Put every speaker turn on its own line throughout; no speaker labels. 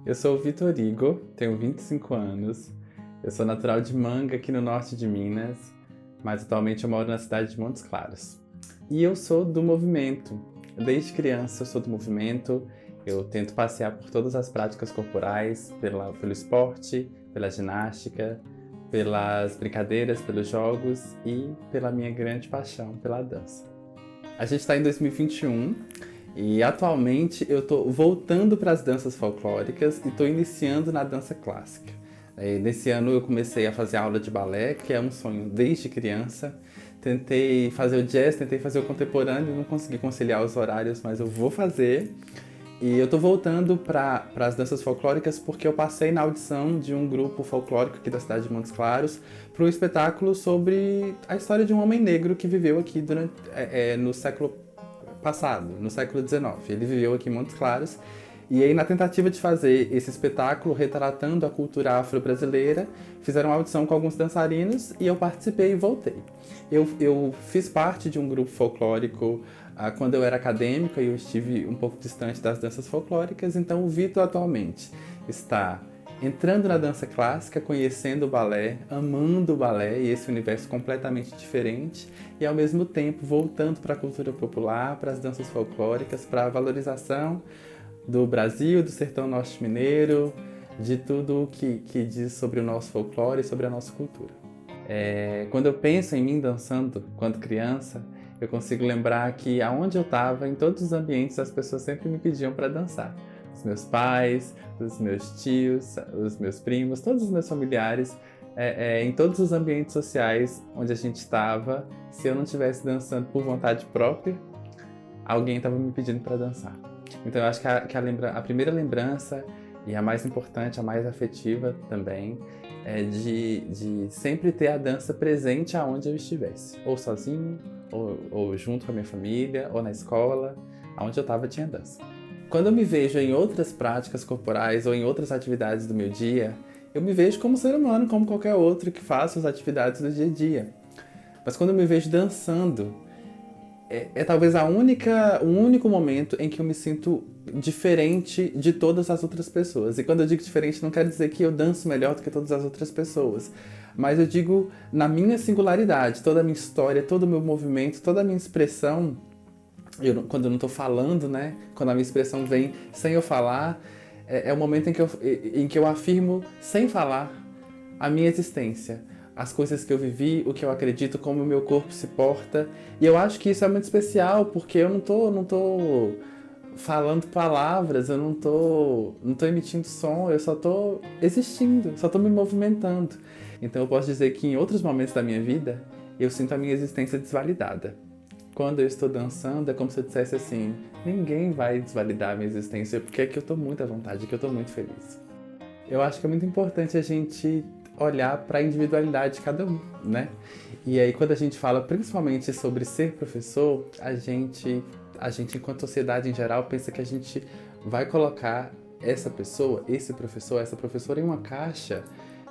Eu sou o Vitor Igor, tenho 25 anos, eu sou natural de Manga, aqui no norte de Minas, mas atualmente eu moro na cidade de Montes Claros. E eu sou do movimento. Desde criança eu sou do movimento, eu tento passear por todas as práticas corporais, pelo esporte, pela ginástica, pelas brincadeiras, pelos jogos e pela minha grande paixão pela dança. A gente está em 2021 e atualmente eu estou voltando para as danças folclóricas e estou iniciando na dança clássica. Nesse ano eu comecei a fazer aula de balé, que é um sonho desde criança. Tentei fazer o jazz, tentei fazer o contemporâneo, não consegui conciliar os horários, mas eu vou fazer. E eu tô voltando para as danças folclóricas porque eu passei na audição de um grupo folclórico aqui da cidade de Montes Claros para um espetáculo sobre a história de um homem negro que viveu aqui no século passado, no século XIX. Ele viveu aqui em Montes Claros e aí, na tentativa de fazer esse espetáculo retratando a cultura afro-brasileira, fizeram uma audição com alguns dançarinos e eu participei e voltei. Eu fiz parte de um grupo folclórico quando eu era acadêmica e eu estive um pouco distante das danças folclóricas, então o Vitor atualmente está entrando na dança clássica, conhecendo o balé, amando o balé e esse universo completamente diferente, e ao mesmo tempo voltando para a cultura popular, para as danças folclóricas, para a valorização do Brasil, do sertão norte mineiro, de tudo que diz sobre o nosso folclore e sobre a nossa cultura. Quando eu penso em mim dançando quando criança, eu consigo lembrar que aonde eu estava, em todos os ambientes, as pessoas sempre me pediam para dançar. Os meus pais, os meus tios, os meus primos, todos os meus familiares, em todos os ambientes sociais onde a gente estava, se eu não estivesse dançando por vontade própria, alguém estava me pedindo para dançar. Então eu acho que a primeira lembrança, e a mais importante, a mais afetiva também, é de sempre ter a dança presente aonde eu estivesse. Ou sozinho, ou junto com a minha família, ou na escola, aonde eu estava tinha dança. Quando eu me vejo em outras práticas corporais ou em outras atividades do meu dia, eu me vejo como ser humano, como qualquer outro que faça as atividades do dia a dia. Mas quando eu me vejo dançando, talvez o único momento em que eu me sinto diferente de todas as outras pessoas. E quando eu digo diferente, não quer dizer que eu danço melhor do que todas as outras pessoas. Mas eu digo na minha singularidade, toda a minha história, todo o meu movimento, toda a minha expressão. Quando eu não estou falando, né? Quando a minha expressão vem sem eu falar, é o momento em que eu afirmo, sem falar, a minha existência. As coisas que eu vivi, o que eu acredito, como o meu corpo se porta. E eu acho que isso é muito especial, porque eu não tô falando palavras, eu não tô emitindo som, eu só tô existindo, só tô me movimentando. Então eu posso dizer que em outros momentos da minha vida, eu sinto a minha existência desvalidada. Quando eu estou dançando, é como se eu dissesse assim, ninguém vai desvalidar a minha existência, porque é que eu tô muito à vontade, que eu tô muito feliz. Eu acho que é muito importante a gente olhar para a individualidade de cada um, né? E aí quando a gente fala principalmente sobre ser professor, a gente enquanto sociedade em geral pensa que a gente vai colocar essa pessoa, esse professor, essa professora em uma caixa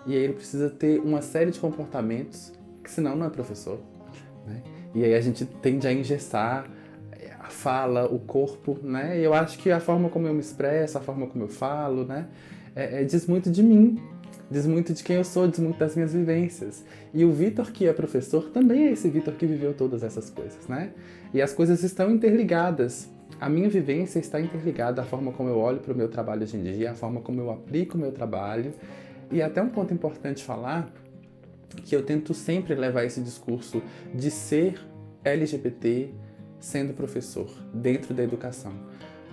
e aí ele precisa ter uma série de comportamentos que senão não é professor, né? E aí a gente tende a engessar a fala, o corpo, né? E eu acho que a forma como eu me expresso, a forma como eu falo, né? Diz muito de mim. Diz muito de quem eu sou, diz muito das minhas vivências. E o Vitor, que é professor, também é esse Vitor que viveu todas essas coisas, né? E as coisas estão interligadas. A minha vivência está interligada à forma como eu olho para o meu trabalho hoje em dia, à forma como eu aplico o meu trabalho. E até um ponto importante falar, que eu tento sempre levar esse discurso de ser LGBT sendo professor, dentro da educação.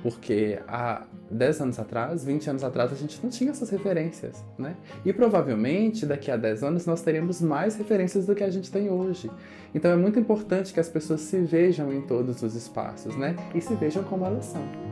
Porque há 10 anos atrás, 20 anos atrás, a gente não tinha essas referências, né? E provavelmente daqui a 10 anos nós teremos mais referências do que a gente tem hoje. Então é muito importante que as pessoas se vejam em todos os espaços, né? E se vejam como elas são.